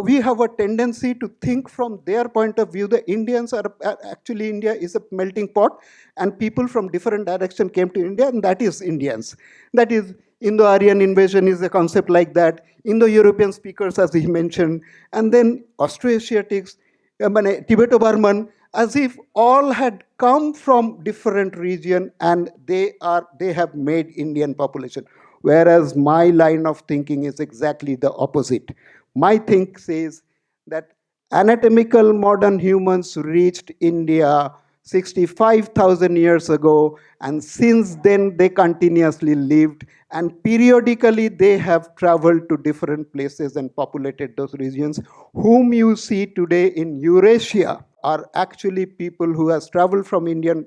we have a tendency to think from their point of view. The Indians actually, India is a melting pot, and people from different direction came to India, and that is Indians. That is, Indo-Aryan invasion is a concept like that. Indo-European speakers, as he mentioned, and then Austroasiatics, Tibeto-Burman, as if all had come from different region, and they have made Indian population. Whereas my line of thinking is exactly the opposite. My think says that anatomical modern humans reached India 65,000 years ago, and since then they continuously lived, and periodically they have traveled to different places and populated those regions. Whom you see today in Eurasia are actually people who has traveled from Indian,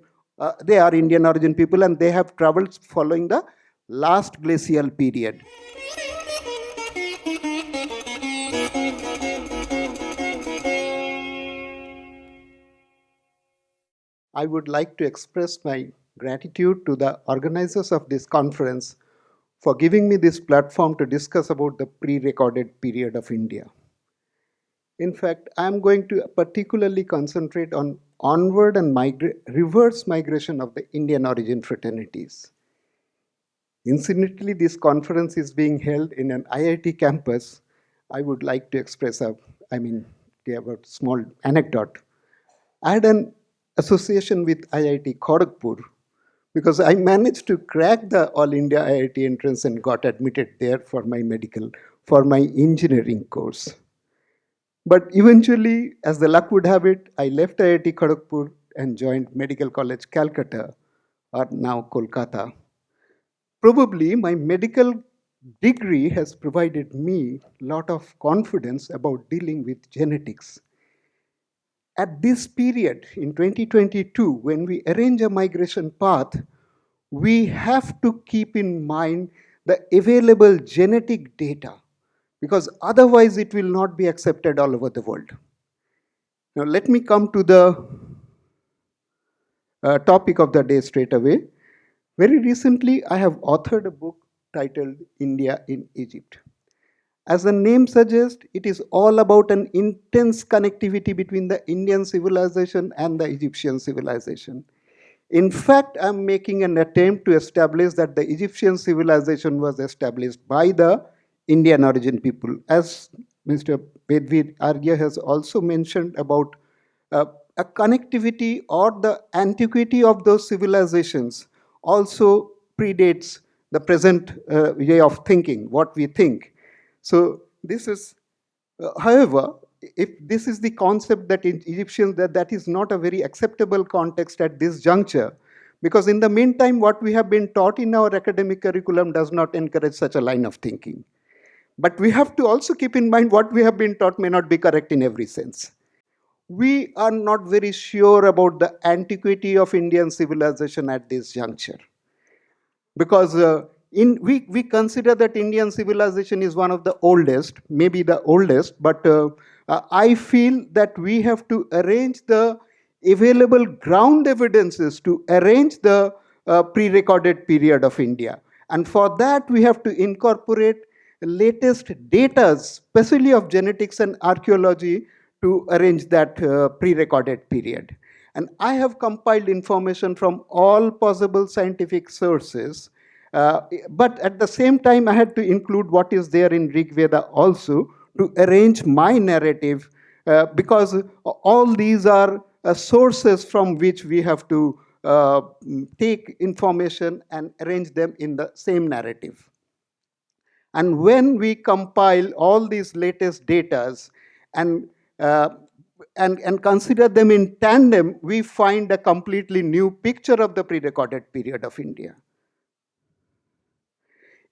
they are Indian origin people, and they have traveled following the last glacial period. I would like to express my gratitude to the organizers of this conference for giving me this platform to discuss about the pre-recorded period of India. In fact, I am going to particularly concentrate on onward and reverse migration of the Indian origin fraternities. Incidentally, this conference is being held in an IIT campus. I would like to express give a small anecdote. I had an association with IIT Kharagpur because I managed to crack the All India IIT entrance and got admitted there for my engineering course. But eventually, as the luck would have it, I left IIT Kharagpur and joined Medical College Calcutta, or now Kolkata. Probably my medical degree has provided me a lot of confidence about dealing with genetics. At this period in 2022, when we arrange a migration path, we have to keep in mind the available genetic data, because otherwise it will not be accepted all over the world. Now, let me come to the topic of the day straight away. Very recently, I have authored a book titled India in Egypt. As the name suggests, it is all about an intense connectivity between the Indian civilization and the Egyptian civilization. In fact, I'm making an attempt to establish that the Egyptian civilization was established by the Indian origin people. As Mr. Bedvir Arya has also mentioned about a connectivity or the antiquity of those civilizations also predates the present way of thinking, what we think. So this is, however, if this is the concept that in Egyptians, that is not a very acceptable context at this juncture, because in the meantime, what we have been taught in our academic curriculum does not encourage such a line of thinking. But we have to also keep in mind what we have been taught may not be correct in every sense. We are not very sure about the antiquity of Indian civilization at this juncture, because we consider that Indian civilization is one of the oldest, maybe the oldest, but I feel that we have to arrange the available ground evidences to arrange the pre-recorded period of India. And for that, we have to incorporate latest data, especially of genetics and archaeology, to arrange that pre-recorded period. And I have compiled information from all possible scientific sources, but at the same time, I had to include what is there in Rig Veda also to arrange my narrative, because all these are sources from which we have to take information and arrange them in the same narrative. And when we compile all these latest data and consider them in tandem, we find a completely new picture of the pre-recorded period of India.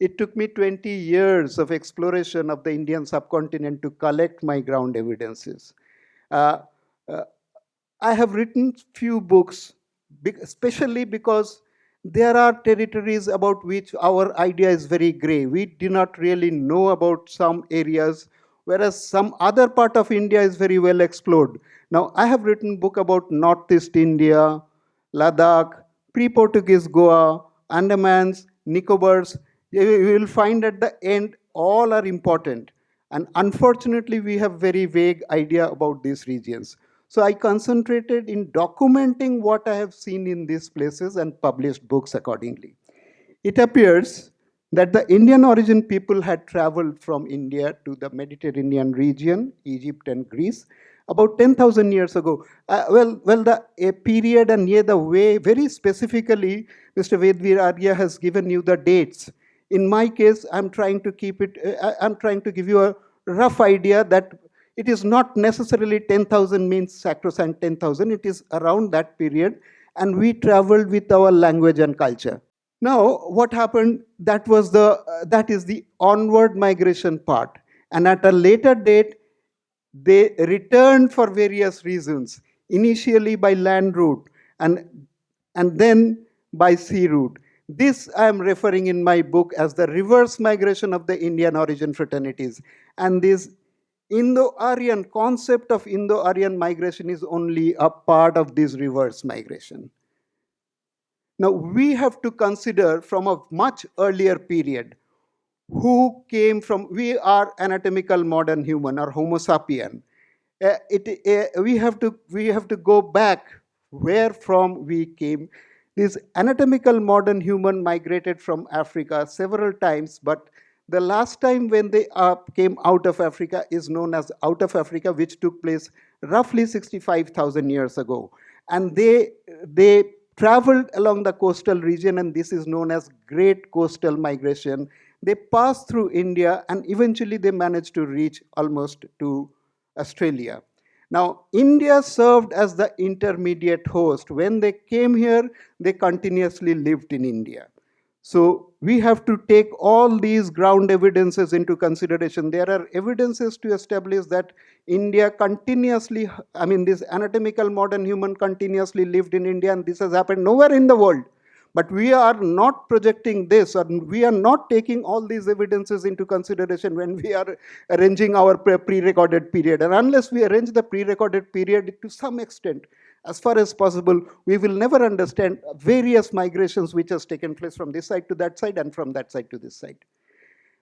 It took me 20 years of exploration of the Indian subcontinent to collect my ground evidences. I have written few books, especially because there are territories about which our idea is very gray. We do not really know about some areas, whereas some other part of India is very well explored. Now, I have written a book about Northeast India, Ladakh, pre-Portuguese Goa, Andamans, Nicobars. You will find at the end all are important. And unfortunately, we have very vague idea about these regions. So I concentrated in documenting what I have seen in these places and published books accordingly. It appears that the Indian origin people had traveled from India to the Mediterranean region, Egypt and Greece, about 10,000 years ago. The a period and near the way, very specifically, Mr. Vedvir Arya has given you the dates. In my case, I'm trying to keep it, I'm trying to give you a rough idea that it is not necessarily 10,000 means sacrosanct 10,000, it is around that period, and we traveled with our language and culture. Now, what happened? That is the onward migration part, and at a later date, they returned for various reasons. Initially by land route, and then by sea route. This I am referring in my book as the reverse migration of the Indian origin fraternities, and this Indo-Aryan concept of Indo-Aryan migration is only a part of this reverse migration. Now, we have to consider from a much earlier period who came from, we are anatomical modern human or Homo sapien. We have to go back where from we came. This anatomical modern human migrated from Africa several times, but the last time when they came out of Africa is known as out of Africa, which took place roughly 65,000 years ago. And they traveled along the coastal region, and this is known as Great Coastal Migration. They passed through India, and eventually they managed to reach almost to Australia. Now, India served as the intermediate host. When they came here, they continuously lived in India. So we have to take all these ground evidences into consideration. There are evidences to establish that India continuously, I mean, this anatomical modern human continuously lived in India, and this has happened nowhere in the world. But we are not projecting this, or we are not taking all these evidences into consideration when we are arranging our pre-recorded period. And unless we arrange the pre-recorded period to some extent, as far as possible, we will never understand various migrations which has taken place from this side to that side and from that side to this side.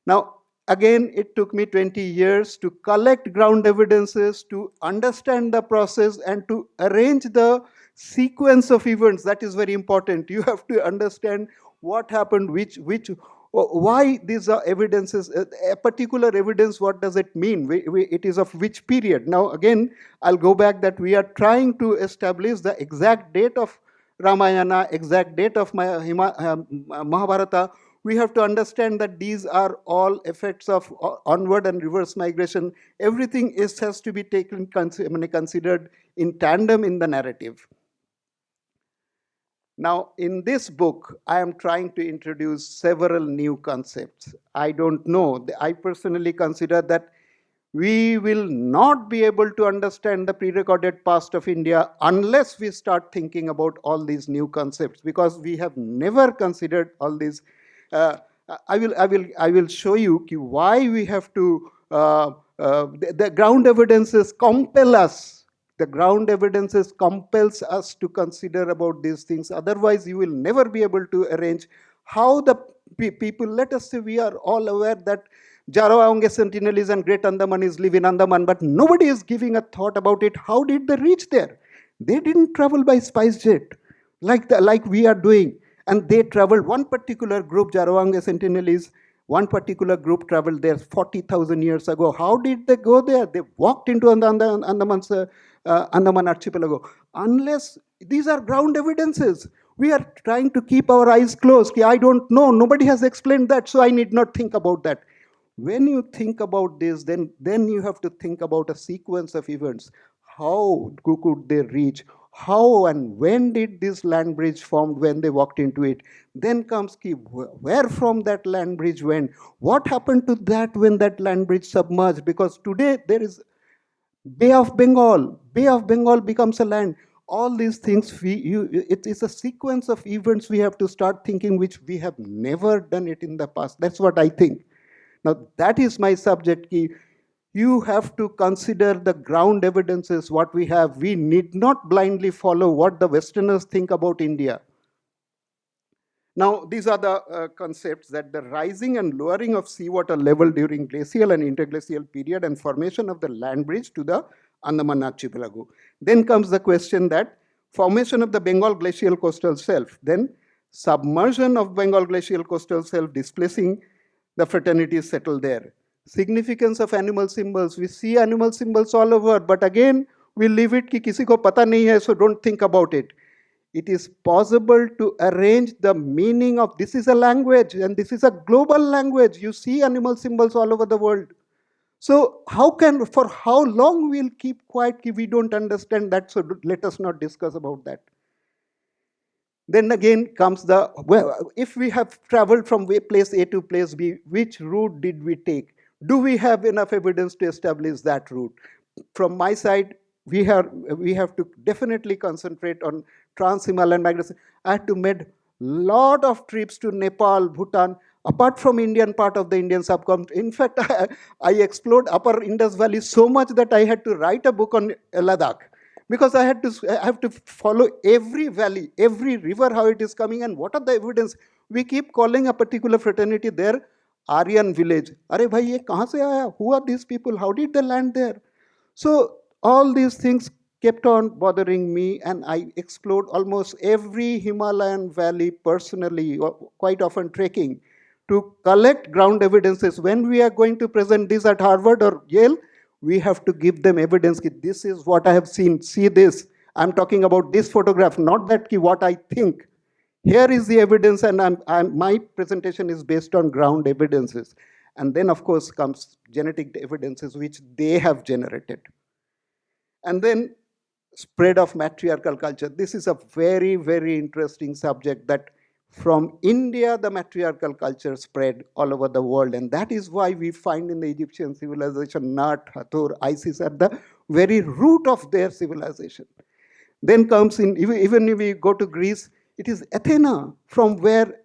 Now, again, it took me 20 years to collect ground evidences, to understand the process, and to arrange the sequence of events. That is very important. You have to understand what happened, why these are evidences, a particular evidence, what does it mean? It is of which period? Now, again, I'll go back that we are trying to establish the exact date of Ramayana, exact date of Mahabharata. We have to understand that these are all effects of onward and reverse migration. Everything has to be considered in tandem in the narrative. Now, in this book, I am trying to introduce several new concepts. I don't know. I personally consider that we will not be able to understand the pre-recorded past of India unless we start thinking about all these new concepts, because we have never considered all these. I will show you why we have to. The ground evidences compel us. The ground evidences compels us to consider about these things. Otherwise, you will never be able to arrange how the people. Let us say we are all aware that Jarawange Sentinelese and Great Andamanis live in Andaman, but nobody is giving a thought about it. How did they reach there? They didn't travel by spice jet like we are doing. And they traveled, one particular group, Jarawange Sentinelese, one particular group traveled there 40,000 years ago. How did they go there? They walked into Andaman archipelago. Unless these are ground evidences, we are trying to keep our eyes closed. I don't know, nobody has explained that, so I need not think about that. When you think about this, then you have to think about a sequence of events. How could they reach? How and when did this land bridge formed when they walked into it? Then comes where from that land bridge went? What happened to that when that land bridge submerged? Because today there is Bay of Bengal. Bay of Bengal becomes a land. All these things, it is a sequence of events we have to start thinking, which we have never done it in the past. That's what I think. Now, that is my subject. You have to consider the ground evidences, what we have. We need not blindly follow what the Westerners think about India. Now, these are the concepts that the rising and lowering of seawater level during glacial and interglacial period and formation of the land bridge to the Andaman archipelago. Then comes the question that formation of the Bengal glacial coastal shelf, then submersion of Bengal glacial coastal shelf displacing the fraternities settled there. Significance of animal symbols. We see animal symbols all over, but again, we leave it ki kisi ko pata nahi hai, so don't think about it. It is possible to arrange the meaning of this is a language and this is a global language. You see animal symbols all over the world. So for how long we'll keep quiet if we don't understand that, so let us not discuss about that. Then again comes the, well, if we have traveled from place A to place B, which route did we take? Do we have enough evidence to establish that route? From my side, we have to definitely concentrate on trans-Himalayan migration. I had to make lot of trips to Nepal, Bhutan, apart from Indian part of the Indian subcontinent. In fact, I explored upper Indus Valley so much that I had to write a book on Ladakh, because I have to follow every valley, every river, how it is coming and what are the evidence. We keep calling a particular fraternity there Aryan village. Are bhai, ye kahan se aaya? Who are these people? How did they land there? So all these things kept on bothering me, and I explored almost every Himalayan valley personally, quite often trekking, to collect ground evidences. When we are going to present this at Harvard or Yale, we have to give them evidence. This is what I have seen. See this. I'm talking about this photograph, not that what I think. Here is the evidence, and my presentation is based on ground evidences. And then, of course, comes genetic evidences which they have generated. And then spread of matriarchal culture. This is a very, very interesting subject, that from India, the matriarchal culture spread all over the world. And that is why we find in the Egyptian civilization, Nat, Hathor, Isis at the very root of their civilization. Then comes in, even if we go to Greece, it is Athena, from where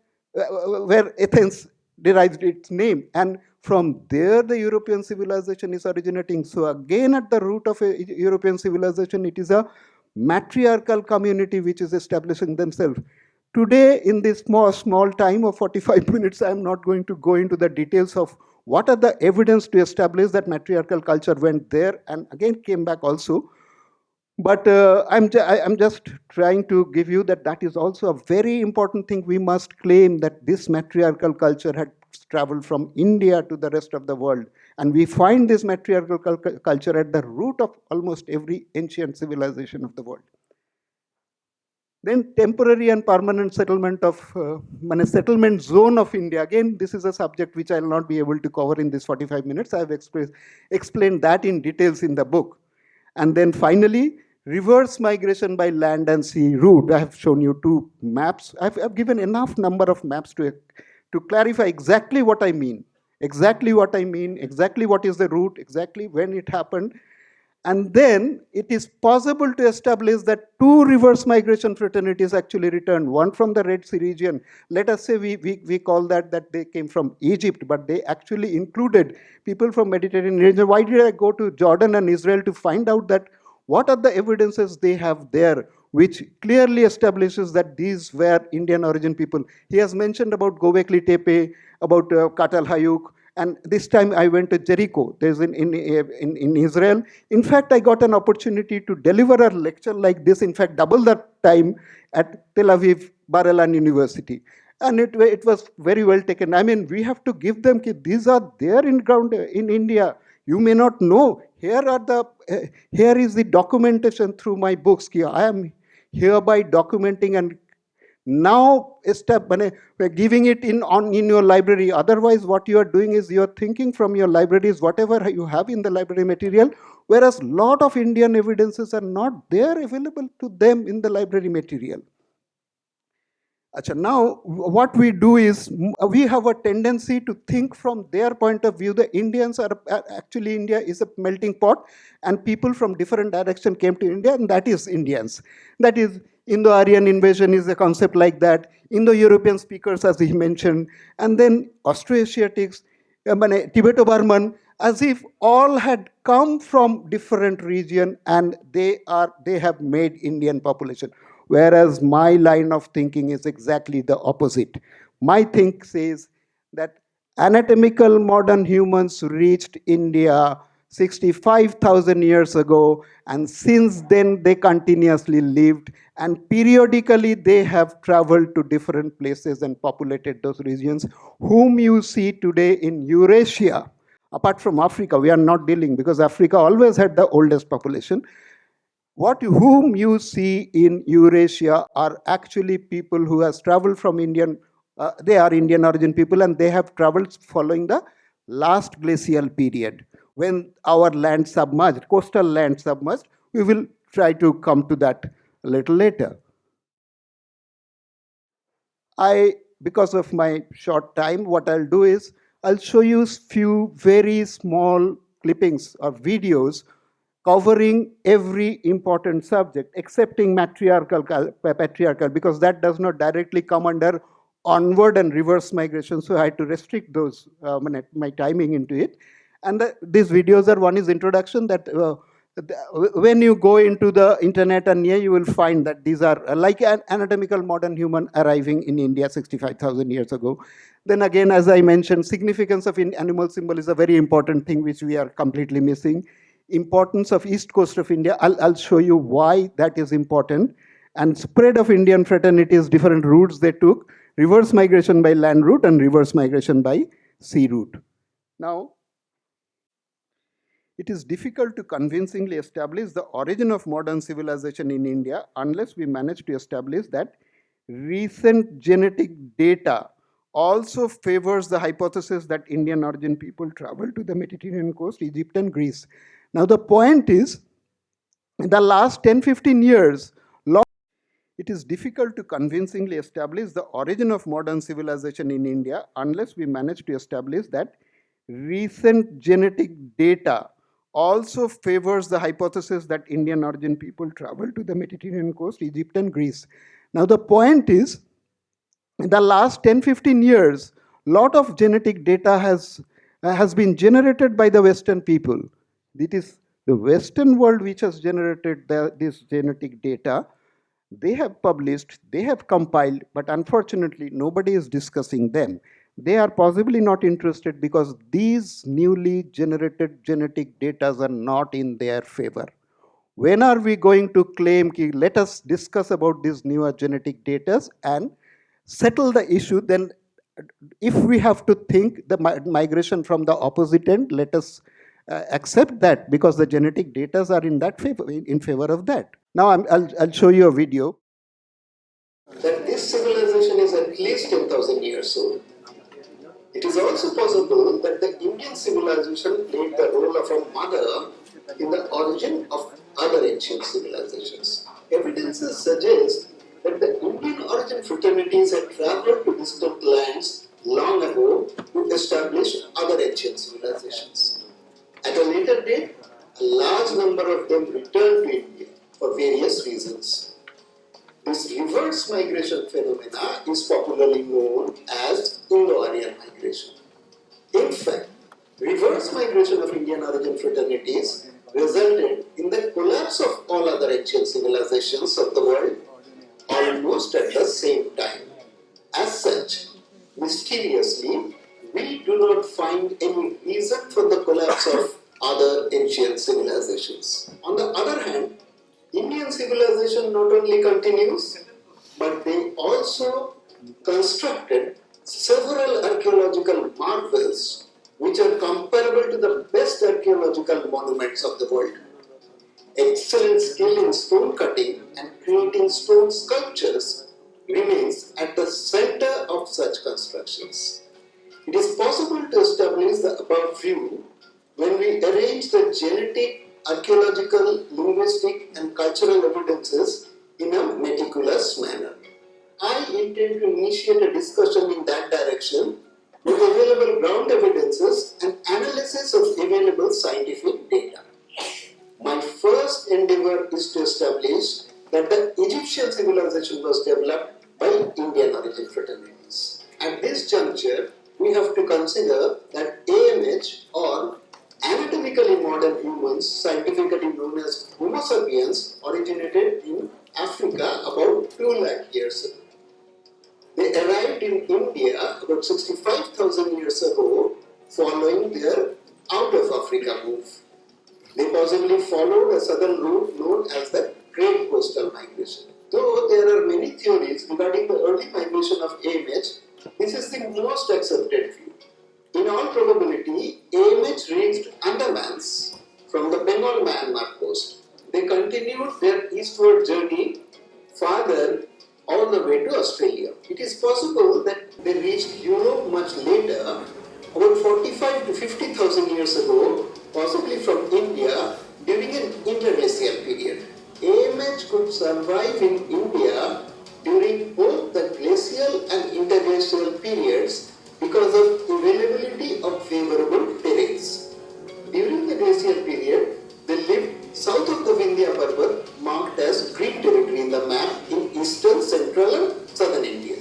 Athens derives its name. And from there, the European civilization is originating. So again, at the root of a European civilization, it is a matriarchal community which is establishing themselves. Today, in this small time of 45 minutes, I am not going to go into the details of what are the evidence to establish that matriarchal culture went there and again came back also. But I'm just trying to give you that is also a very important thing. We must claim that this matriarchal culture had traveled from India to the rest of the world. And we find this matriarchal culture at the root of almost every ancient civilization of the world. Then temporary and permanent settlement of, settlement zone of India. Again, this is a subject which I will not be able to cover in this 45 minutes. I have explained that in details in the book. And then finally, reverse migration by land and sea route. I have shown you two maps. I've given enough number of maps to clarify exactly what I mean. Exactly what I mean, exactly what is the route, exactly when it happened. And then it is possible to establish that two reverse migration fraternities actually returned, one from the Red Sea region. Let us say we call that they came from Egypt, but they actually included people from Mediterranean region. Why did I go to Jordan and Israel to find out that what are the evidences they have there, which clearly establishes that these were Indian origin people. He has mentioned about Gobekli Tepe, about Katal Hayuk, and this time I went to Jericho. There's in Israel. In fact, I got an opportunity to deliver a lecture like this, in fact, double the time at Tel Aviv Bar-Ilan University. And it was very well taken. I mean, we have to give them, these are there in ground in India. You may not know. Here is the documentation through my books. I am hereby documenting and now we're giving it in your library. Otherwise, what you are doing is you are thinking from your libraries, whatever you have in the library material, whereas a lot of Indian evidences are not there available to them in the library material. Now, what we do is, we have a tendency to think from their point of view. The Indians are, actually India is a melting pot, and people from different directions came to India, and that is Indians. That is, Indo-Aryan invasion is a concept like that. Indo-European speakers, as he mentioned, and then Austroasiatics, Tibeto-Burman, as if all had come from different region, and they have made Indian population. whereas my line of thinking is exactly the opposite. My think says that anatomical modern humans reached India 65,000 years ago, and since then they continuously lived, and periodically they have traveled to different places and populated those regions, whom you see today in Eurasia. Apart from Africa, we are not dealing, because Africa always had the oldest population. Whom you see in Eurasia are actually people who has traveled from Indian, they are Indian origin people, and they have traveled following the last glacial period when our land submerged, coastal land submerged. We will try to come to that a little later. Because of my short time, what I'll do is I'll show you few very small clippings or videos covering every important subject, excepting patriarchal, because that does not directly come under onward and reverse migration. So I had to restrict those my timing into it. And these videos are, one is introduction, that when you go into the internet and here you will find that these are like an anatomical modern human arriving in India 65,000 years ago. Then again, as I mentioned, significance of animal symbol is a very important thing which we are completely missing. Importance of east coast of India, I'll show you why that is important. And spread of Indian fraternities, different routes they took, reverse migration by land route and reverse migration by sea route. Now, it is difficult to convincingly establish the origin of modern civilization in India unless we manage to establish that recent genetic data also favors the hypothesis that Indian origin people traveled to the Mediterranean coast, Egypt and Greece. Now the point is, in the last 10-15 years, it is difficult to convincingly establish the origin of modern civilization in India unless we manage to establish that recent genetic data also favors the hypothesis that Indian origin people traveled to the Mediterranean coast, Egypt and Greece. Now the point is, in the last 10-15 years, lot of genetic data has been generated by the Western people. It is the Western world which has generated this genetic data. They have published, they have compiled, but unfortunately nobody is discussing them. They are possibly not interested because these newly generated genetic data are not in their favor. When are we going to claim, let us discuss about these newer genetic data and settle the issue? Then if we have to think the migration from the opposite end, let us accept that, because the genetic data are in favor of that. Now I'll show you a video. That this civilization is at least 10,000 years old. It is also possible that the Indian civilization played the role of a mother in the origin of other ancient civilizations. Evidences suggest that the Indian origin fraternities had traveled to distant lands long ago to establish other ancient civilizations. At a later date, a large number of them returned to India for various reasons. This reverse migration phenomena is popularly known as Indo-Aryan migration. In fact, reverse migration of Indian origin fraternities resulted in the collapse of all other ancient civilizations of the world almost at the same time. As such, mysteriously, we do not find any reason for the collapse of other ancient civilizations. On the other hand, Indian civilization not only continues, but they also constructed several archaeological marvels which are comparable to the best archaeological monuments of the world. Excellent skill in stone cutting and creating stone sculptures remains at the center of such constructions. It is possible to establish the above view when we arrange the genetic, archaeological, linguistic, and cultural evidences in a meticulous manner. I intend to initiate a discussion in that direction with available ground evidences and analysis of available scientific data. My first endeavor is to establish that the Egyptian civilization was developed by Indian origin fraternities. At this juncture, we have to consider that AMH, or anatomical anatomically modern humans, scientifically known as Homo sapiens, originated in Africa about 2 lakh years ago. They arrived in India about 65,000 years ago following their out of Africa move. They possibly followed a southern route known as the Great Coastal Migration. Though there are many theories regarding the early migration of AMH, this is the most accepted view. In all probability, AMH reached Andamans from the Bengal Myanmar coast. They continued their eastward journey farther all the way to Australia. It is possible that they reached Europe much later, about 45 to 50,000 years ago, possibly from India during an interglacial period. AMH could survive in India during both the glacial and interglacial periods because of availability of favorable terrains. During the glacial period, they lived south of the Vindhya Parbat, marked as green territory in the map in eastern, central and southern India.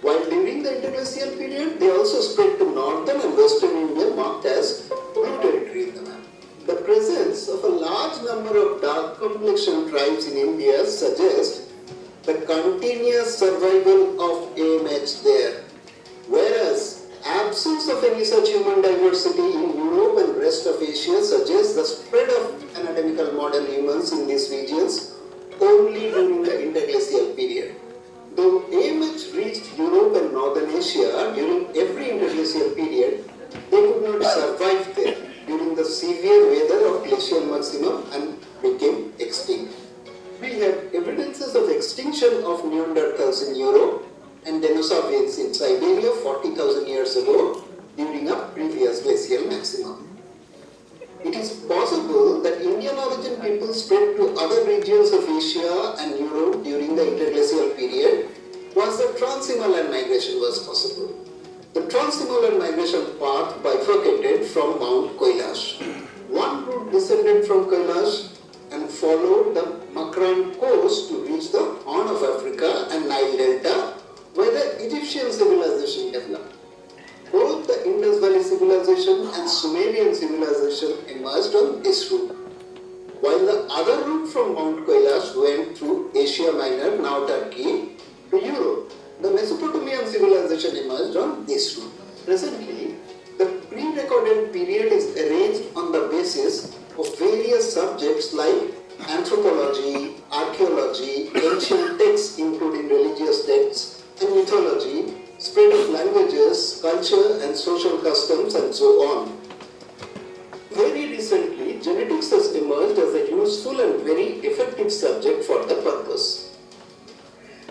While during the interglacial period, they also spread to northern and western India, marked as blue territory in the map. The presence of a large number of dark complexion tribes in India suggests the continuous survival of AMH there, whereas absence of any such human diversity in Europe and rest of Asia suggests the spread of anatomical modern humans in these regions only during the interglacial period. Though AMH reached Europe and northern Asia during every interglacial period, they could not survive there during the severe weather of glacial maximum and became extinct. We have evidences of extinction of Neanderthals in Europe and Denisovans in Siberia 40,000 years ago during a previous glacial maximum. It is possible that Indian origin people spread to other regions of Asia and Europe during the interglacial period once the Trans-Himalayan migration was possible. The Trans-Himalayan migration path bifurcated from Mount Kailash. One route descended from Kailash and followed the Makran coast to reach the Horn of Africa and Nile Delta, where the Egyptian civilization developed. Both the Indus Valley civilization and Sumerian civilization emerged on this route, while the other route from Mount Kailash went through Asia Minor, now Turkey, to Europe. The Mesopotamian civilization emerged on this route. Presently, the pre-recorded period is arranged on the basis of various subjects like anthropology, archaeology, ancient texts including religious texts, and mythology, spread of languages, culture and social customs and so on. Very recently, genetics has emerged as a useful and very effective subject for the purpose.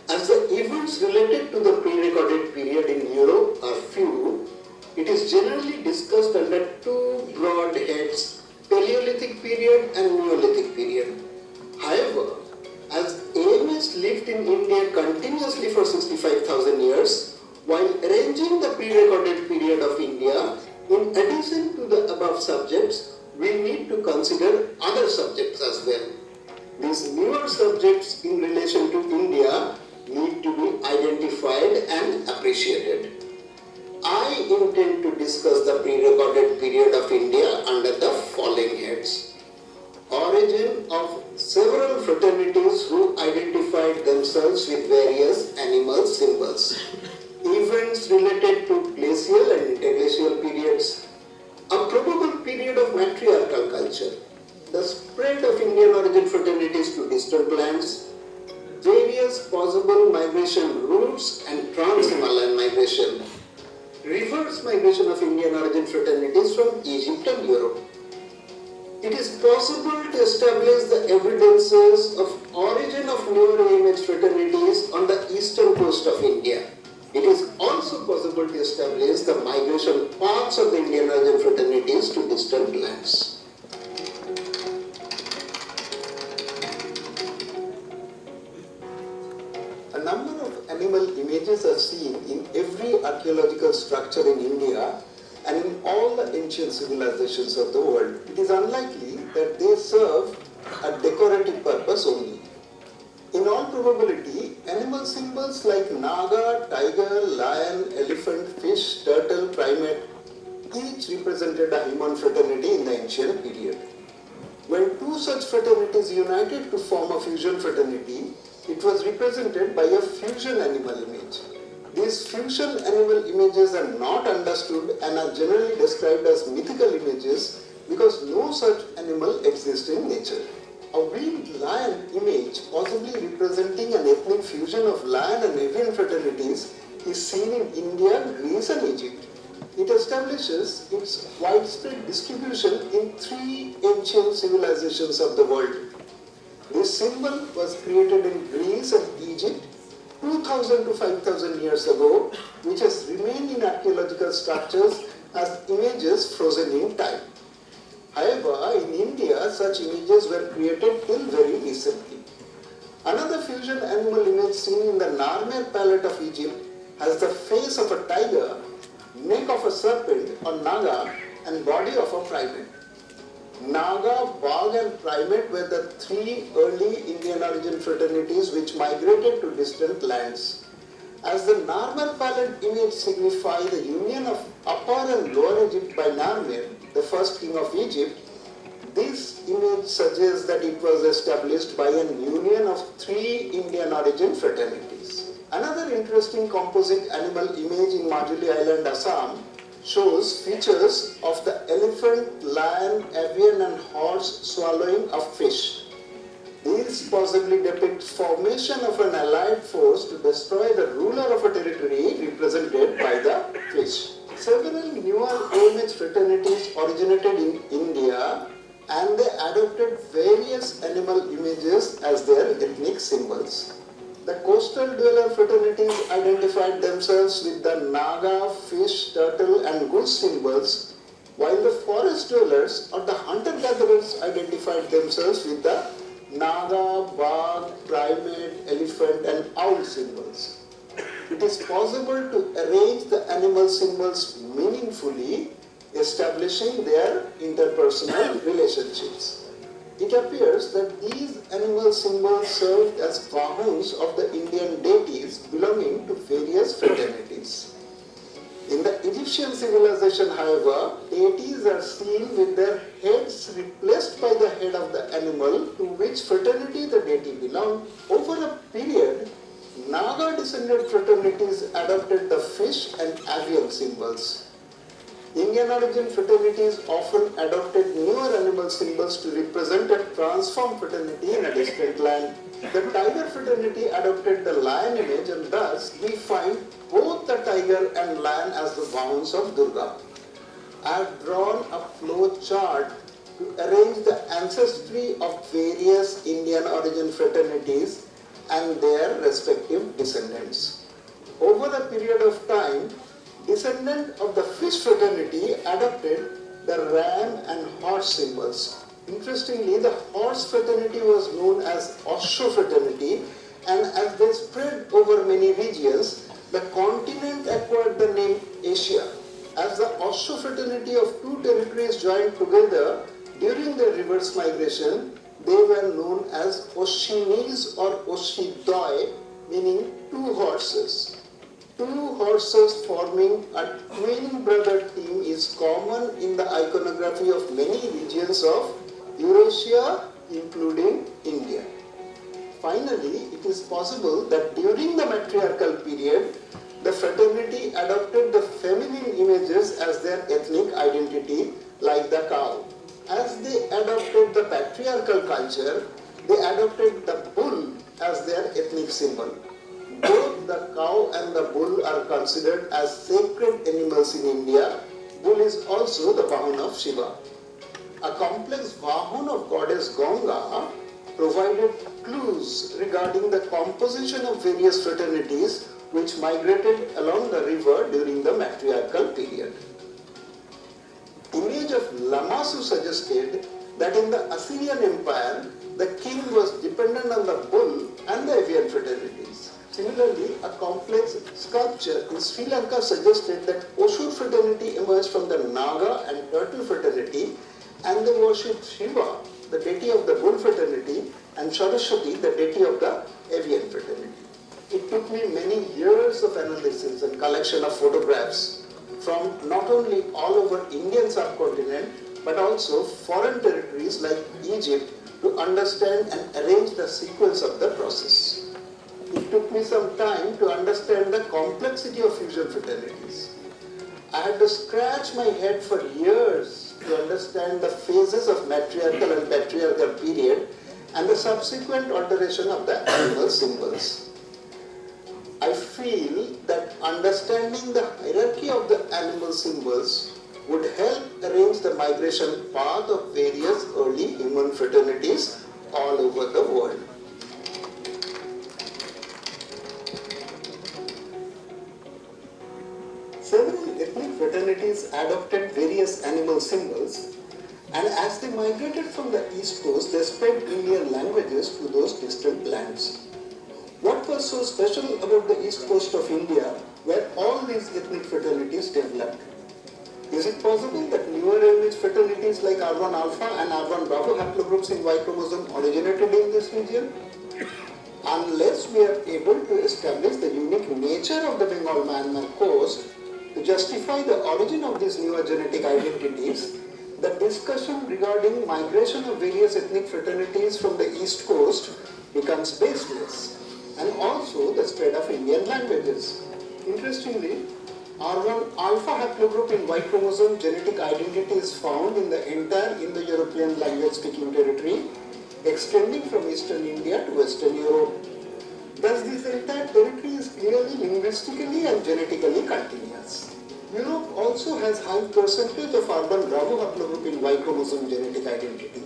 As the events related to the pre-recorded period in Europe are few, it is generally discussed under two broad heads, Paleolithic period and Neolithic period. However, as AMH lived in India continuously for 65,000 years, while arranging the pre-recorded period of India, in addition to the above subjects, we need to consider other subjects as well. These newer subjects in relation to India need to be identified and appreciated. I intend to discuss the pre-recorded period of India under the following heads. Origin of several fraternities who identified themselves with various animal symbols. Events related to glacial and interglacial periods. A probable period of matriarchal culture. The spread of Indian origin fraternities to distant lands. Various possible migration routes and trans-Himalayan migration. Reverse migration of Indian origin fraternities from Egypt and Europe. It is possible to establish the evidences of origin of newer AMH fraternities on the eastern coast of India. It is also possible to establish the migration paths of the Indian origin fraternities to distant lands. A number of animal images are seen in every archaeological structure in India and in all the ancient civilizations of the world. It is unlikely that they serve a decorative purpose only. In all probability, animal symbols like naga, tiger, lion, elephant, fish, turtle, primate each represented a human fraternity in the ancient period. When two such fraternities united to form a fusion fraternity, it was represented by a fusion animal image. These fusion animal images are not understood and are generally described as mythical images because no such animal exists in nature. A winged lion image, possibly representing an ethnic fusion of lion and avian fraternities, is seen in India, Greece and Egypt. It establishes its widespread distribution in three ancient civilizations of the world. This symbol was created in Greece and Egypt 2000 to 5000 years ago, which has remained in archaeological structures as images frozen in time. However, in India, such images were created till very recently. Another fusion animal image seen in the Narmer palette of Egypt has the face of a tiger, neck of a serpent or naga, and body of a primate. Naga, Bagh and Primate were the three early Indian origin fraternities which migrated to distant lands. As the Narmer palette image signifies the union of Upper and Lower Egypt by Narmer, the first king of Egypt, this image suggests that it was established by an union of three Indian origin fraternities. Another interesting composite animal image in Majuli Island, Assam, shows features of the elephant, lion, avian and horse swallowing a fish. These possibly depict formation of an allied force to destroy the ruler of a territory represented by the fish. Several newer OMH fraternities originated in India and they adopted various animal images as their ethnic symbols. The coastal dweller fraternities identified themselves with the naga, fish, turtle and goose symbols, while the forest dwellers or the hunter-gatherers identified themselves with the naga, bagh, primate, elephant and owl symbols. It is possible to arrange the animal symbols meaningfully, establishing their interpersonal relationships. It appears that these animal symbols served as vahans of the Indian deities belonging to various fraternities. In the Egyptian civilization, however, deities are seen with their heads replaced by the head of the animal to which fraternity the deity belonged. Over a period, Naga-descended fraternities adopted the fish and avian symbols. Indian origin fraternities often adopted newer animal symbols to represent a transformed fraternity in a distant land. The tiger fraternity adopted the lion image and thus we find both the tiger and lion as the vahans of Durga. I have drawn a flow chart to arrange the ancestry of various Indian origin fraternities and their respective descendants. Over a period of time, descendant of the fish fraternity adopted the ram and horse symbols. Interestingly, the horse fraternity was known as Osho fraternity, and as they spread over many regions, the continent acquired the name Asia. As the Osho fraternity of two territories joined together during the reverse migration, they were known as Oshinis or Oshidoi, meaning two horses. Two horses forming a twin brother team is common in the iconography of many regions of Eurasia, including India. Finally, it is possible that during the matriarchal period, the fraternity adopted the feminine images as their ethnic identity, like the cow. As they adopted the patriarchal culture, they adopted the bull as their ethnic symbol. Both the cow and the bull are considered as sacred animals in India. Bull is also the Vahan of Shiva. A complex Vahan of goddess Ganga provided clues regarding the composition of various fraternities which migrated along the river during the matriarchal period. Image of Lamassu suggested that in the Assyrian Empire, the king was dependent on the bull and the avian fraternities. Similarly, a complex sculpture in Sri Lanka suggested that Osur fraternity emerged from the Naga and turtle fraternity, and they worshipped Shiva, the deity of the bull fraternity, and Saraswati, the deity of the avian fraternity. It took me many years of analysis and collection of photographs from not only all over Indian subcontinent but also foreign territories like Egypt to understand and arrange the sequence of the process. It took me some time to understand the complexity of fusion fraternities. I had to scratch my head for years to understand the phases of matriarchal and patriarchal period and the subsequent alteration of the animal symbols. I feel that understanding the hierarchy of the animal symbols would help arrange the migration path of various early human fraternities all over the world. Several ethnic fraternities adopted various animal symbols, and as they migrated from the east coast, they spread Indian languages to those distant lands. What was so special about the east coast of India, where all these ethnic fraternities developed? Is it possible that newer age fraternities like R1 alpha and R1 bravo haplogroups in Y chromosome originated in this region? Unless we are able to establish the unique nature of the Bengal-Myanmar coast to justify the origin of these newer genetic identities, the discussion regarding migration of various ethnic fraternities from the east coast becomes baseless, and also the spread of Indian languages. Interestingly, R1 alpha haplogroup in Y chromosome genetic identity is found in the entire Indo-European language-speaking territory, extending from eastern India to western Europe. Thus, this entire territory is clearly linguistically and genetically continuous. Europe also has high percentage of R1 bravo haplogroup in Y chromosome genetic identity.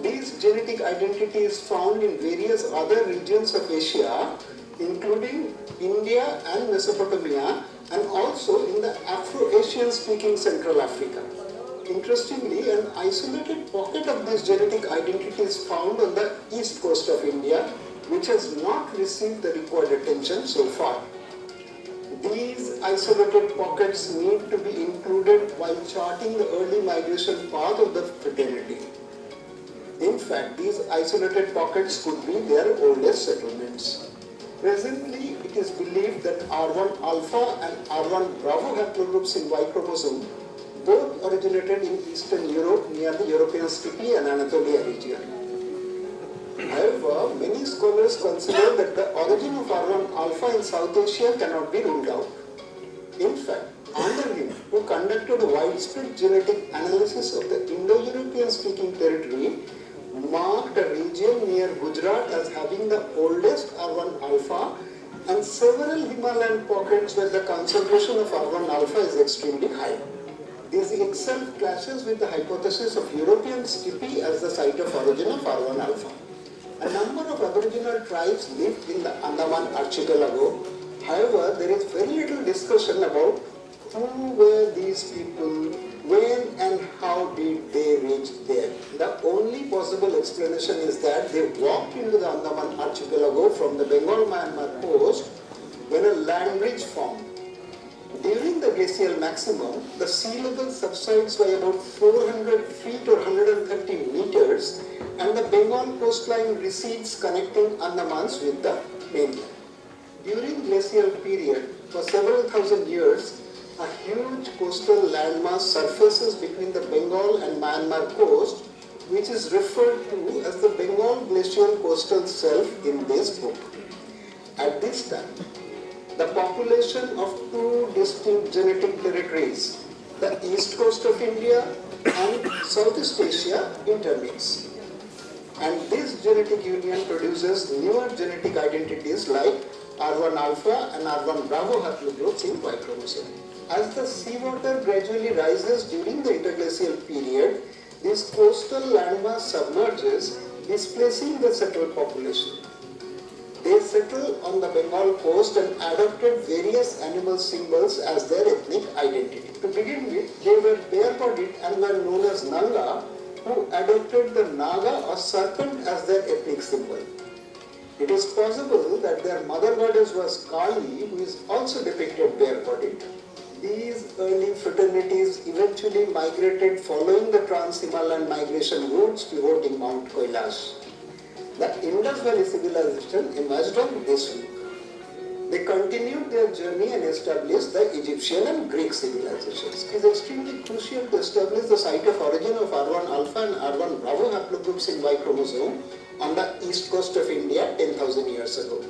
These genetic identities found in various other regions of Asia, including India and Mesopotamia, and also in the Afro-Asian speaking Central Africa. Interestingly, an isolated pocket of this genetic identity is found on the east coast of India, which has not received the required attention so far. These isolated pockets need to be included while charting the early migration path of the fraternity. In fact, these isolated pockets could be their oldest settlements. Presently, it is believed that R1 alpha and R1 bravo haplogroups in Y chromosome both originated in Eastern Europe near the European steppe and Anatolia region. However, many scholars consider that the origin of R1 alpha in South Asia cannot be ruled out. In fact, Anderlin, who conducted a widespread genetic analysis of the Indo-European speaking territory, marked a region near Gujarat as having the oldest R1 alpha and several Himalayan pockets where the concentration of R1 alpha is extremely high. This itself clashes with the hypothesis of European steppe as the site of origin of R1 alpha. A number of Aboriginal tribes lived in the Andaman archipelago. However, there is very little discussion about who were these people, when and how did they reach there. The only possible explanation is that they walked into the Andaman archipelago from the Bengal-Myanmar coast when a land bridge formed. During the glacial maximum, the sea level subsides by about 400 feet or 130 meters, and the Bengal coastline recedes, connecting Andamans with the mainland. During glacial period, for several thousand years, a huge coastal landmass surfaces between the Bengal and Myanmar coast, which is referred to as the Bengal Glacial Coastal Shelf in this book. At this time, the population of two distinct genetic territories, the east coast of India and Southeast Asia, intermix. And this genetic union produces newer genetic identities like R1 alpha and R1 bravo haplogroups in Y chromosome. As the seawater gradually rises during the interglacial period, this coastal landmass submerges, displacing the settled population. They settled on the Bengal coast and adopted various animal symbols as their ethnic identity. To begin with, they were bare-bodied and were known as Nanga, who adopted the Naga or serpent as their ethnic symbol. It is possible that their mother goddess was Kali, who is also depicted bare-bodied. These early fraternities eventually migrated following the Trans-Himalayan migration routes pivoting Mount Kailash. The Indus Valley civilization emerged on this route. They continued their journey and established the Egyptian and Greek civilizations. It is extremely crucial to establish the site of origin of R1 alpha and R1 bravo haplogroups in Y chromosome on the east coast of India 10,000 years ago,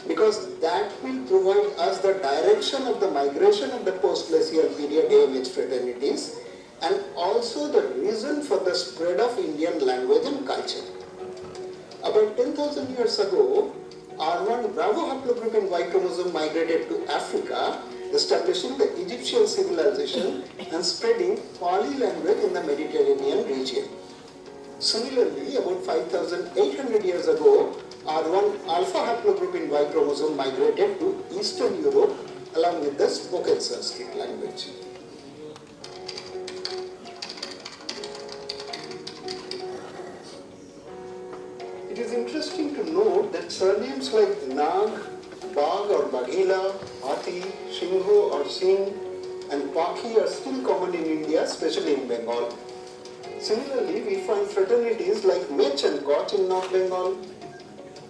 because that will provide us the direction of the migration of the post-glacial period AMH fraternities and also the reason for the spread of Indian language and culture. About 10,000 years ago, R1 bravo haplogroup in Y chromosome migrated to Africa, establishing the Egyptian civilization and spreading Pali language in the Mediterranean region. Similarly, about 5,800 years ago, R1 alpha haplogroup in Y chromosome migrated to Eastern Europe along with the spoken Sanskrit language. It is interesting to note that surnames like Nag, Bagh or Baghela, Hathi, Shingho or Singh, and Pakhi are still common in India, especially in Bengal. Similarly, we find fraternities like Mech and Koch in North Bengal.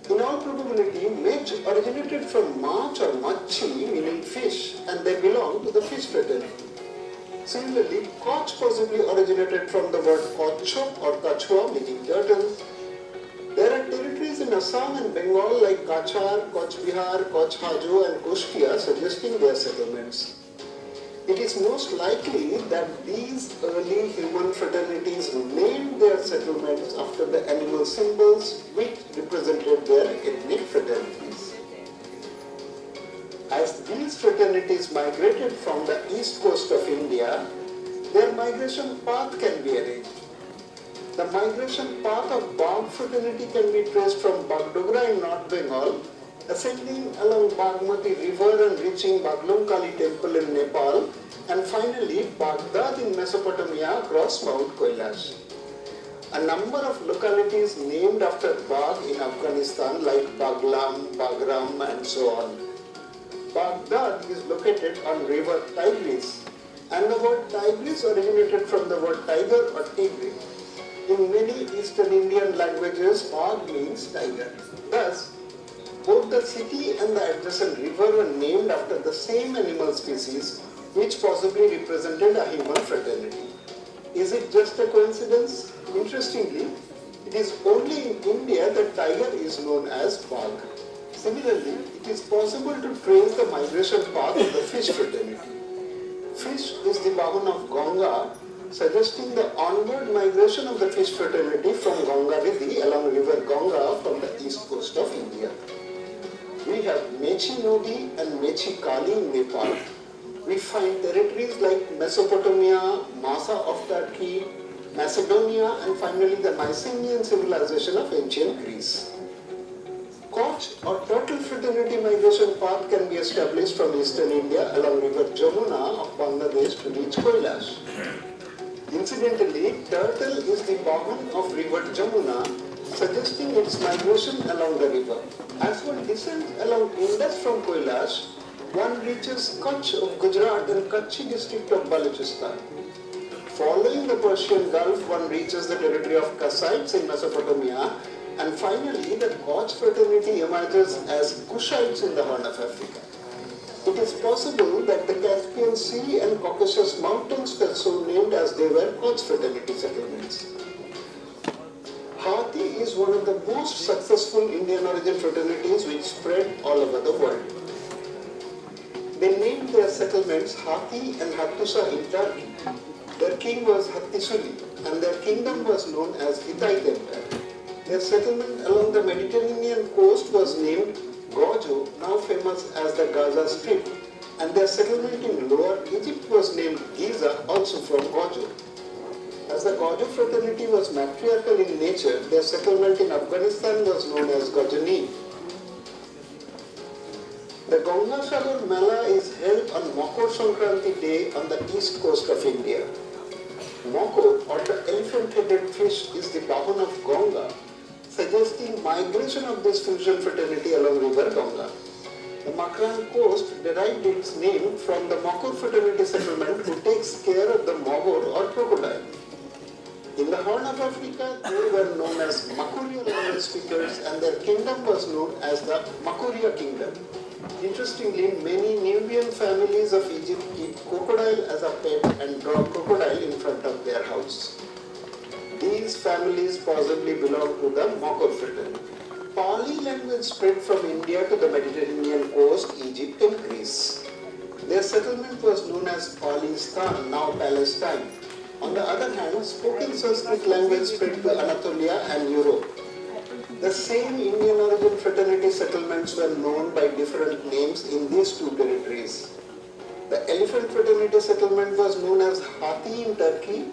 In all probability, Mech originated from Mach or Machi, meaning fish, and they belong to the fish fraternity. Similarly, Koch possibly originated from the word Kocho or Kachua, meaning turtle. There are territories in Assam and Bengal like Kachar, Koch Bihar, Koch Hajo and Kushkia suggesting their settlements. It is most likely that these early human fraternities named their settlements after the animal symbols which represented their ethnic fraternities. As these fraternities migrated from the east coast of India, their migration path can be arranged. The migration path of Bagh fraternity can be traced from Bagdogra in North Bengal, ascending along Bagmati river and reaching Baglum Kali temple in Nepal, and finally Baghdad in Mesopotamia across Mount Kailash. A number of localities named after Bagh in Afghanistan like Baglam, Bagram and so on. Baghdad is located on river Tigris, and the word Tigris originated from the word tiger or tigri. In many Eastern Indian languages, Bagh means tiger. Thus, both the city and the adjacent river were named after the same animal species, which possibly represented a human fraternity. Is it just a coincidence? Interestingly, it is only in India that tiger is known as Bagh. Similarly, it is possible to trace the migration path of the fish fraternity. Fish is the Bahan of Ganga, suggesting the onward migration of the fish fraternity from Ganga Riddhi along river Ganga from the east coast of India. We have Mechi Nodi and Mechi Kali in Nepal. We find territories like Mesopotamia, Masa of Turkey, Macedonia, and finally the Mycenaean civilization of ancient Greece. Koch or turtle fraternity migration path can be established from eastern India along river Jamuna of Bangladesh to reach Kailash. Incidentally, turtle is the Bahan of river Jamuna, suggesting its migration along the river. As one descends along Indus from Kailash, one reaches Kutch of Gujarat and Kutchi district of Balochistan. Following the Persian Gulf, one reaches the territory of Kassites in Mesopotamia, and finally the Koch fraternity emerges as Kushites in the Horn of Africa. It is possible that the Caspian Sea and Caucasus Mountains were so named as they were Koch fraternity settlements. Hathi is one of the most successful Indian origin fraternities which spread all over the world. They named their settlements Hathi and Hattusa in Turkey. Their king was Hattusili, and their kingdom was known as Hittite Empire. Their settlement along the Mediterranean coast was named Gojo, now famous as the Gaza Strip, and their settlement in Lower Egypt was named Giza, also from Gojo. As the Gojo fraternity was matriarchal in nature, their settlement in Afghanistan was known as Gojani. The Gangasagar Mela is held on Makar Sankranti Day on the east coast of India. Mako, or the elephant-headed fish, is the Bahan of Ganga, suggesting migration of this fusion fraternity along river Ganga. The Makran coast derived its name from the Makor fraternity settlement who takes care of the mogor or crocodile. In the Horn of Africa, they were known as Makuria language speakers and their kingdom was known as the Makuria kingdom. Interestingly, many Nubian families of Egypt keep crocodile as a pet and draw crocodile in front of their house. These families possibly belong to the Mokor fraternity. Pali language spread from India to the Mediterranean coast, Egypt and Greece. Their settlement was known as Palistan, now Palestine. On the other hand, spoken Sanskrit language spread to Anatolia and Europe. The same Indian origin fraternity settlements were known by different names in these two territories. The elephant fraternity settlement was known as Hati in Turkey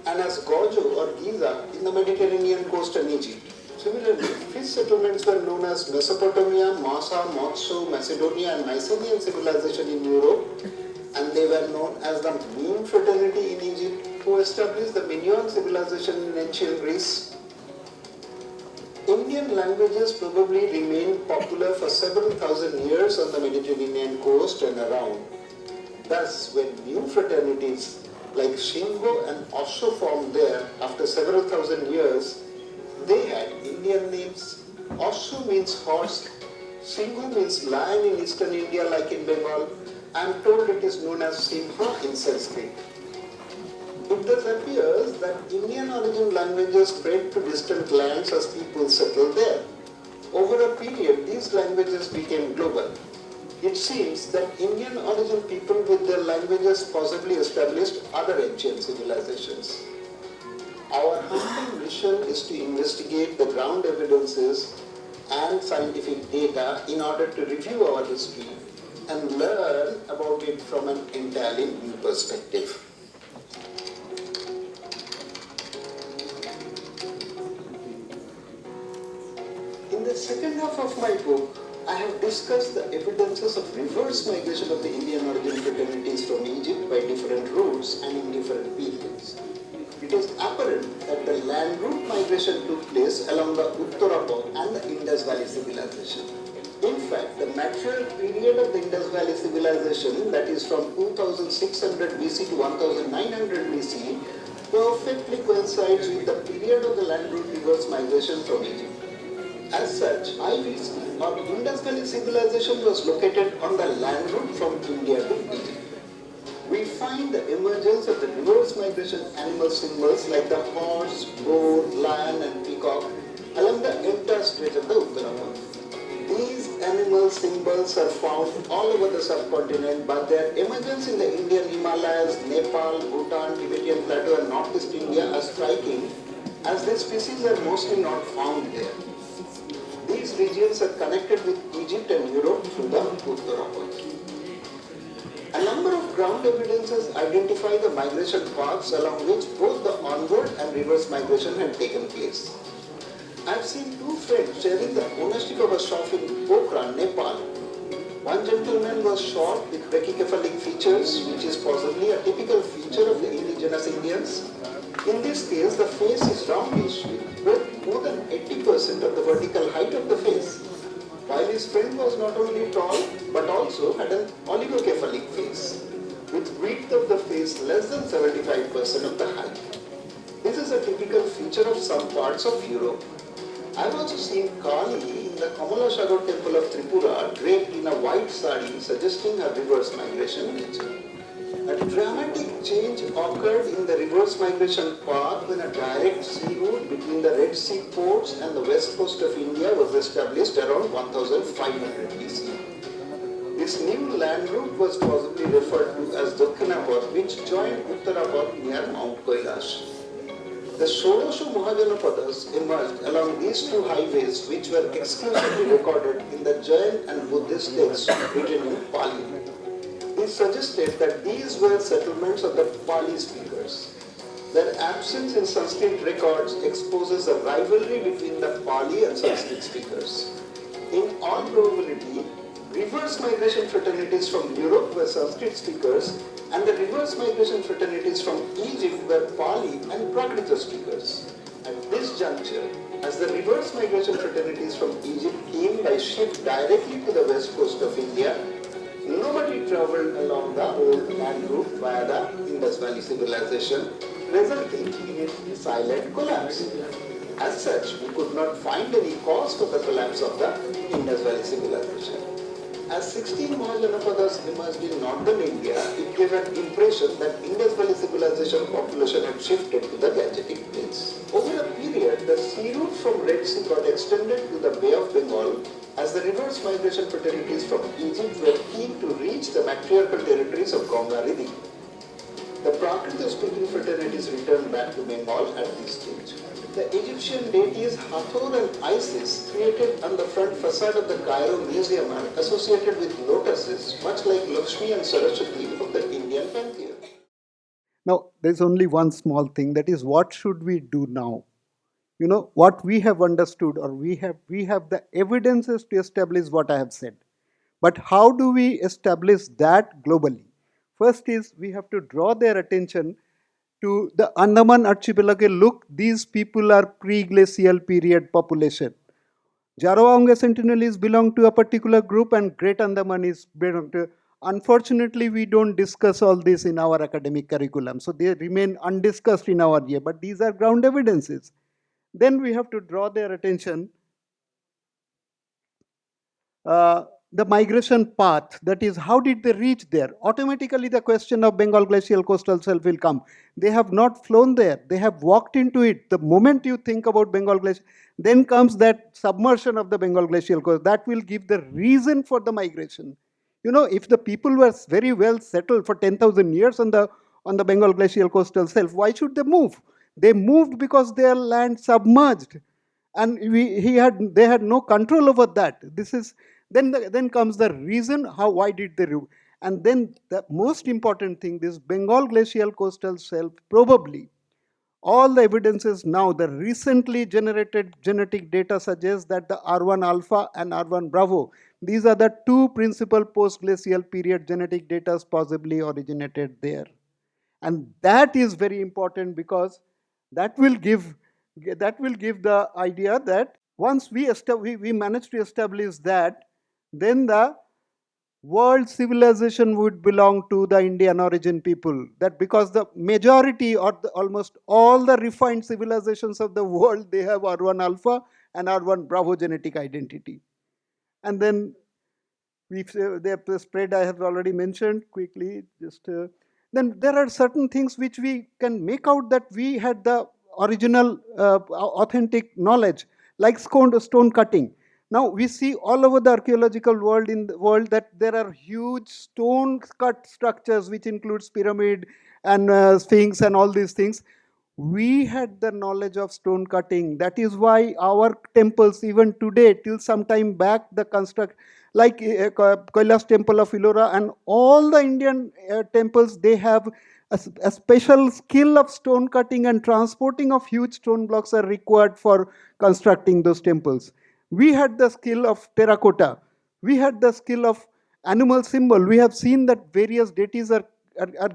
and as Gojo or Giza in the Mediterranean coast and Egypt. Similarly, fish settlements were known as Mesopotamia, Masa, Motsu, Macedonia and Mycenaean civilization in Europe, and they were known as the Meme fraternity in Egypt, who established the Minoan civilization in ancient Greece. Indian languages probably remained popular for several thousand years on the Mediterranean coast and around. Thus, when new fraternities like Shingo and Osho formed there after several thousand years, they had Indian names. Osho means horse, Shingo means lion in eastern India like in Bengal. I am told it is known as Simha in Sanskrit. It thus appears that Indian origin languages spread to distant lands as people settled there. Over a period, these languages became global. It seems that Indian origin people with their languages possibly established other ancient civilizations. Our humble mission is to investigate the ground evidences and scientific data in order to review our history and learn about it from an entirely new perspective. In the second half of my book, I have discussed the evidences of reverse migration of the Indian origin fraternities from Egypt by different routes and in different periods. It is apparent that the land route migration took place along the Uttarapod and the Indus Valley civilization. In fact, the matriarchal period of the Indus Valley civilization, that is from 2600 BC to 1900 BC, perfectly coincides with the period of the land route reverse migration from Egypt. As such, IVC or Indus Valley civilization was located on the land route from India to Egypt. We find the emergence of the reverse migration animal symbols like the horse, boar, lion and peacock along the entire stretch of the Uttarapad. These animal symbols are found all over the subcontinent, but their emergence in the Indian Himalayas, Nepal, Bhutan, Tibetan Plateau and Northeast India are striking, as these species are mostly not found there. These regions are connected with Egypt and Europe through the Uttarapad. A number of ground evidences identify the migration paths along which both the onward and reverse migration had taken place. I have seen two friends sharing the ownership of a shop in Pokhara, Nepal. One gentleman was short with brachycephalic features, which is possibly a typical feature of the indigenous Indians. In this case, the face is roundish with more than 80% of the vertical height of the face, while his friend was not only tall but also had an oligocephalic face, with width of the face less than 75% of the height. This is a typical feature of some parts of Europe. I have also seen Kali in the Kamalashagar temple of Tripura draped in a white sari, suggesting her reverse migration nature. A dramatic change occurred in the reverse migration path when a direct sea route between the Red Sea ports and the west coast of India was established around 1500 BC. This new land route was possibly referred to as Dakshinapad, which joined Uttarapad near Mount Kailash. The षोडश Mahajanapadas emerged along these two highways, which were exclusively recorded in the Jain and Buddhist texts written in Pali. It suggested that these were settlements of the Pali speakers. Their absence in Sanskrit records exposes a rivalry between the Pali and Sanskrit speakers. In all probability, reverse migration fraternities from Europe were Sanskrit speakers, and the reverse migration fraternities from Egypt were Pali and Prakrita speakers. At this juncture, as the reverse migration fraternities from Egypt came by ship directly to the west coast of India, nobody traveled along the old land route via the Indus Valley civilization, resulting in its silent collapse. As such, we could not find any cause for the collapse of the Indus Valley civilization. As 16 Mahajanapadas emerged in northern India, it gave an impression that Indus Valley civilization population had shifted to the Gangetic Plains. Over a period, the sea route from Red Sea got extended to the Bay of Bengal as the reverse migration fraternities from Egypt were keen to reach the matriarchal territories of Ganga Riddhi. The Prakriti-speaking fraternities returned back to Bengal at this stage. The Egyptian deities Hathor and Isis, created on the front facade of the Cairo Museum, are associated with lotuses, much like Lakshmi and Saraswati of the Indian pantheon. Now, there's only one small thing, that is, what should we do now? What we have understood, or we have the evidences to establish what I have said. But how do we establish that globally? First is, we have to draw their attention to the Andaman archipelago. Look, these people are pre-glacial period population. Jarawanga Sentinelese belong to a particular group, and Great Andaman is belong to. Unfortunately, we don't discuss all this in our academic curriculum, so they remain undiscussed in our year, but these are ground evidences. Then we have to draw their attention the migration path, that is, how did they reach there? Automatically the question of Bengal glacial coastal shelf will come. They have not flown there, they have walked into it. The moment you think about Bengal glacier, then comes that submersion of the Bengal glacial coast. That will give the reason for the migration. If the people were very well settled for 10,000 years on the Bengal glacial coastal shelf, why should they move? They moved because their land submerged, and they had no control over that. Then comes the reason, why did they do? And then the most important thing, this Bengal glacial coastal shelf, probably all the evidences now, the recently generated genetic data suggests that the R1 alpha and R1 bravo, these are the two principal post-glacial period genetic data possibly originated there. And that is very important, because that will give the idea that once we manage to establish that, then the world civilization would belong to the Indian origin people. That because the majority, or almost all the refined civilizations of the world, they have R1 alpha and R1 bravo genetic identity. And then the spread I have already mentioned quickly. Then there are certain things which we can make out that we had the original authentic knowledge, like stone cutting. Now we see all over the archaeological world that there are huge stone cut structures which includes pyramid and sphinx and all these things. We had the knowledge of stone cutting. That is why our temples, even today, till some time back, the construct, like Kailash temple of Ellora and all the Indian temples, they have a special skill of stone cutting, and transporting of huge stone blocks are required for constructing those temples. We had the skill of terracotta. We had the skill of animal symbol. We have seen that various deities are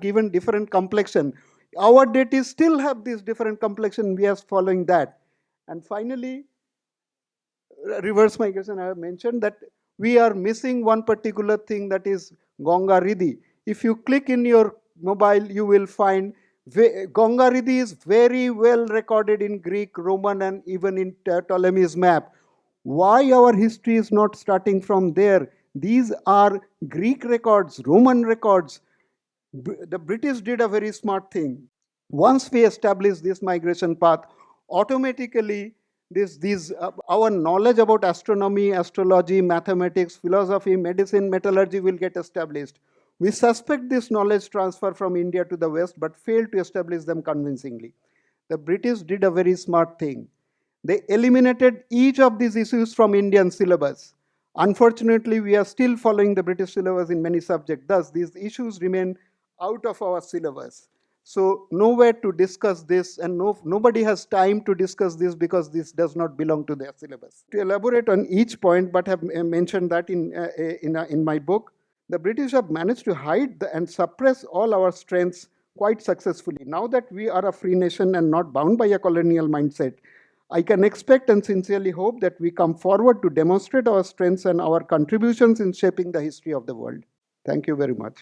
given different complexion. Our deities still have this different complexion. We are following that. And finally, reverse migration. I have mentioned that we are missing one particular thing, that is Ganga Riddhi. If you click in your mobile, you will find Ganga Riddhi is very well recorded in Greek, Roman, and even in Ptolemy's map. Why our history is not starting from there? These are Greek records, Roman records. The British did a very smart thing. Once we establish this migration path, automatically our knowledge about astronomy, astrology, mathematics, philosophy, medicine, metallurgy will get established. We suspect this knowledge transfer from India to the West, but failed to establish them convincingly. The British did a very smart thing. They eliminated each of these issues from Indian syllabus. Unfortunately, we are still following the British syllabus in many subjects. Thus, these issues remain out of our syllabus. So nowhere to discuss this, and nobody has time to discuss this because this does not belong to their syllabus. To elaborate on each point, but have mentioned that in my book, the British have managed to hide and suppress all our strengths quite successfully. Now that we are a free nation and not bound by a colonial mindset, I can expect and sincerely hope that we come forward to demonstrate our strengths and our contributions in shaping the history of the world. Thank you very much.